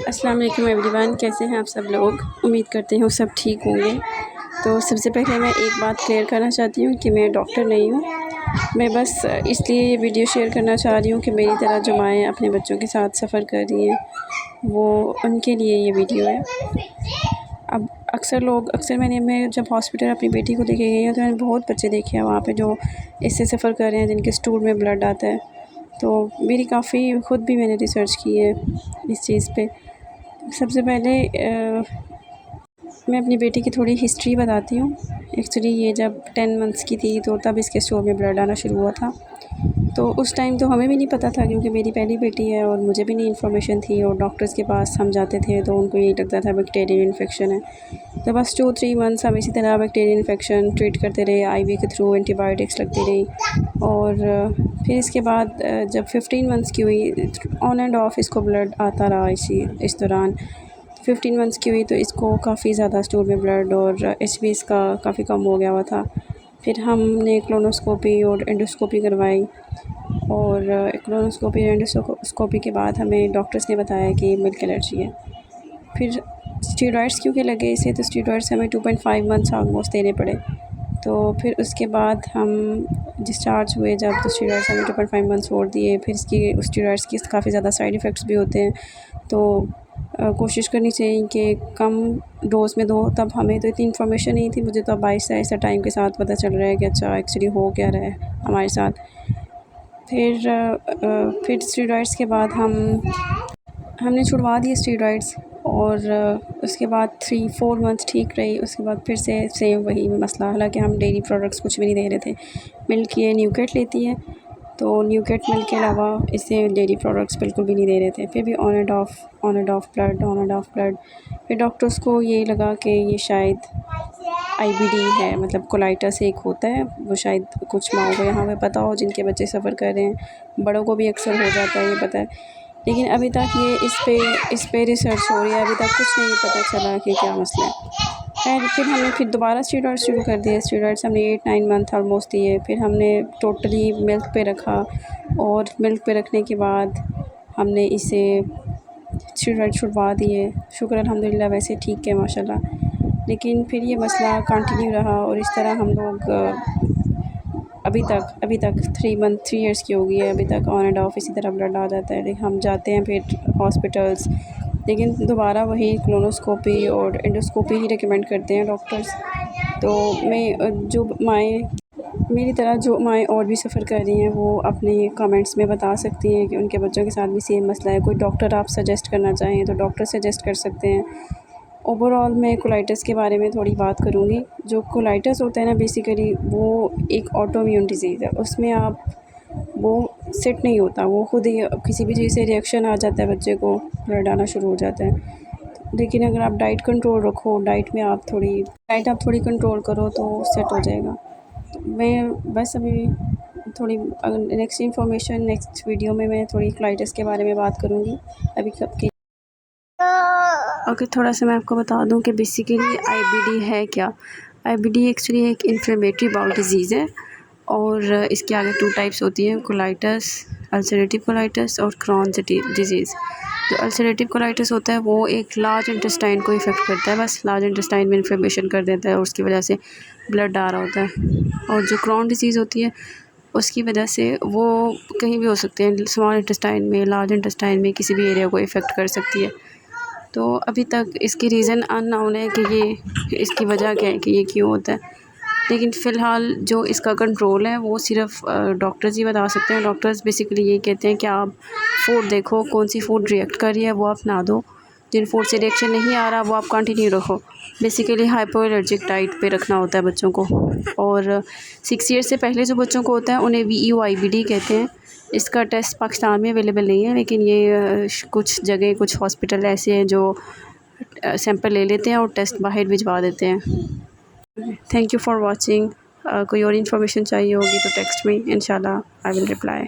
अस्सलाम वालेकुम एवरीवन, कैसे हैं आप सब लोग। उम्मीद करते हैं सब ठीक होंगे। तो सबसे पहले मैं एक बात क्लियर करना चाहती हूँ कि मैं डॉक्टर नहीं हूँ। मैं बस इसलिए ये वीडियो शेयर करना चाह रही हूँ कि मेरी तरह जो माएँ अपने बच्चों के साथ सफ़र कर रही हैं वो उनके लिए ये वीडियो है। अब अक्सर मैं जब हॉस्पिटल अपनी बेटी को लेके गई हूँ तो मैंने बहुत बच्चे देखे हैं वहाँ पे जो इससे सफ़र कर रहे हैं, जिनके स्टूल में ब्लड आता है। तो मेरी काफ़ी ख़ुद भी मैंने रिसर्च की है इस चीज़ पे। सबसे पहले मैं अपनी बेटी की थोड़ी हिस्ट्री बताती हूँ। एक्चुअली ये जब 10 मंथ्स की थी तो तब इसके स्टूल में ब्लड आना शुरू हुआ था। तो उस टाइम तो हमें भी नहीं पता था क्योंकि मेरी पहली बेटी है और मुझे भी नहीं इन्फॉर्मेशन थी, और डॉक्टर्स के पास हम जाते थे तो उनको यही लगता था बैक्टीरियल इन्फेक्शन है। तो बस 2-3 मंथ्स हम इसी तरह बैक्टीरियल इन्फेक्शन ट्रीट करते रहे, आईवी के थ्रू एंटीबायोटिक्स लगती रही। और फिर इसके बाद जब 15 मंथ्स की हुई, ऑन एंड ऑफ इसको ब्लड आता रहा इस दौरान। 15 मंथ्स की हुई तो इसको काफ़ी ज़्यादा स्टूल में ब्लड और एचबी इसका काफ़ी कम हो गया हुआ था। फिर हमने कोलोनोस्कोपी और एंडोस्कोपी करवाई, और कोलोनोस्कोपी और एंडोस्कोपी के बाद हमें डॉक्टर्स ने बताया कि मिल्क एलर्जी है। फिर स्टेरॉइड्स क्योंकि लगे इसे, तो स्टेरॉइड्स हमें 2.5 मंथ्स ऑलमोस्ट देने पड़े। तो फिर उसके बाद हम डिस्चार्ज हुए जब, तो स्टेरॉइड्स हमें 2.5 मंथ्स और दिए। फिर इसकी स्टेरॉइड्स की काफ़ी ज़्यादा साइड इफ़ेक्ट्स भी होते हैं, तो कोशिश करनी चाहिए कि कम डोज़ में दो। तब हमें तो इतनी इन्फॉर्मेशन नहीं थी, मुझे तो अब आहिस्ता टाइम के साथ पता चल रहा है कि अच्छा एक्चुअली हो क्या रहा है हमारे साथ। फिर स्टेरॉइड्स के बाद हमने छुड़वा दिए स्टेरॉइड्स, और उसके बाद 3-4 मंथ्स ठीक रही। उसके बाद फिर से सेम वही मसला, हालांकि हम डेयरी प्रोडक्ट्स कुछ भी नहीं दे रहे थे। मिल्क ये न्यूकेट लेती है, तो न्यूकेट मिल्क के अलावा इसे डेयरी प्रोडक्ट्स बिल्कुल भी नहीं दे रहे थे। फिर भी ऑन एंड ऑफ ब्लड। फिर डॉक्टर्स को ये लगा कि ये शायद आईबीडी है, मतलब कोलाइटस एक होता है, वो शायद कुछ माओ को यहाँ पे पता हो जिनके बच्चे सफ़र कर रहे हैं। बड़ों को भी अक्सर हो जाता है, ये पता है। लेकिन अभी तक ये इस पे रिसर्च हो रही है, अभी तक कुछ नहीं पता चला कि क्या मसला है। खैर फिर हमने दोबारा स्टेरॉइड्स शुरू कर दिए। स्टेरॉइड्स हमने 8-9 मंथ ऑलमोस्ट दिए। फिर हमने टोटली मिल्क पे रखा, और मिल्क पे रखने के बाद हमने इसे स्टेरॉइड छुड़वा दिए। शुक्र अल्हम्दुलिल्लाह वैसे ठीक है माशाल्लाह। लेकिन फिर ये मसला कंटिन्यू रहा, और इस तरह हम लोग अभी तक 3 ईयर्स की हो गई है। अभी तक ऑन एंड ऑफ इसी तरह ब्लड आ जाता है। लेकिन हम जाते हैं फिर हॉस्पिटल्स, लेकिन दोबारा वही कोलोनोस्कोपी और एंडोस्कोपी ही रिकमेंड करते हैं डॉक्टर्स। तो मेरी तरह जो माएँ और भी सफ़र कर रही हैं वो अपने कमेंट्स में बता सकती हैं कि उनके बच्चों के साथ भी सेम मसला है। कोई डॉक्टर आप सजेस्ट करना चाहें तो डॉक्टर सजेस्ट कर सकते हैं। ओवरऑल मैं कोलाइटिस के बारे में थोड़ी बात करूँगी। जो कोलाइटिस होता है ना, बेसिकली वो एक ऑटोइम्यून डिज़ीज़ है। उसमें वो सेट नहीं होता, वो खुद ही किसी भी चीज़ से रिएक्शन आ जाता है, बच्चे को ब्लड आना शुरू हो जाता है। लेकिन अगर आप डाइट कंट्रोल रखो, डाइट आप थोड़ी कंट्रोल करो तो सेट हो जाएगा। तो मैं बस अभी थोड़ी नेक्स्ट वीडियो में मैं थोड़ी कोलाइटिस के बारे में बात करूँगी। अभी कब के ओके, थोड़ा सा मैं आपको बता दूं कि बेसिकली आईबीडी है क्या। आईबीडी एक्चुअली एक इन्फ्लेमेटरी बाउल डिज़ीज़ है, और इसके आगे 2 टाइप्स होती हैं, कोलाइटिस, अल्सरेटिव कोलाइटिस और क्रॉन्स डिज़ीज़। जो अल्सरेटिव कोलाइटिस होता है वो एक लार्ज इंटेस्टाइन को इफ़ेक्ट करता है, बस लार्ज इंटेस्टाइन में इन्फ्लेमेशन कर देता है और उसकी वजह से ब्लड आ रहा होता है। और जो क्रॉन डिज़ीज़ होती है उसकी वजह से वो कहीं भी हो सकते हैं, स्मॉल इंटेस्टाइन में, लार्ज इंटेस्टाइन में, किसी भी एरिया को इफ़ेक्ट कर सकती है। तो अभी तक इसकी रीज़न अननोन है कि ये इसकी वजह क्या है कि ये क्यों होता है। लेकिन फ़िलहाल जो इसका कंट्रोल है वो सिर्फ डॉक्टर्स ही बता सकते हैं। डॉक्टर्स बेसिकली ये कहते हैं कि आप फूड देखो, कौन सी फूड रिएक्ट कर रही है वो आप ना दो, जिन फूड से रिएक्शन नहीं आ रहा वो आप कंटिन्यू रखो। बेसिकली हाइपो एलर्जिक डाइट पे रखना होता है बच्चों को। और 6 ईयर्स से पहले जो बच्चों को होता है उन्हें VUIBD कहते हैं। इसका टेस्ट पाकिस्तान में अवेलेबल नहीं है, लेकिन ये कुछ जगह, कुछ हॉस्पिटल ऐसे हैं जो सैंपल ले लेते हैं और टेस्ट बाहर भिजवा देते हैं। Thank you for watching. कोई और इन्फॉर्मेशन चाहिए होगी तो टेक्स्ट में, इंशाल्लाह आई विल रिप्लाई।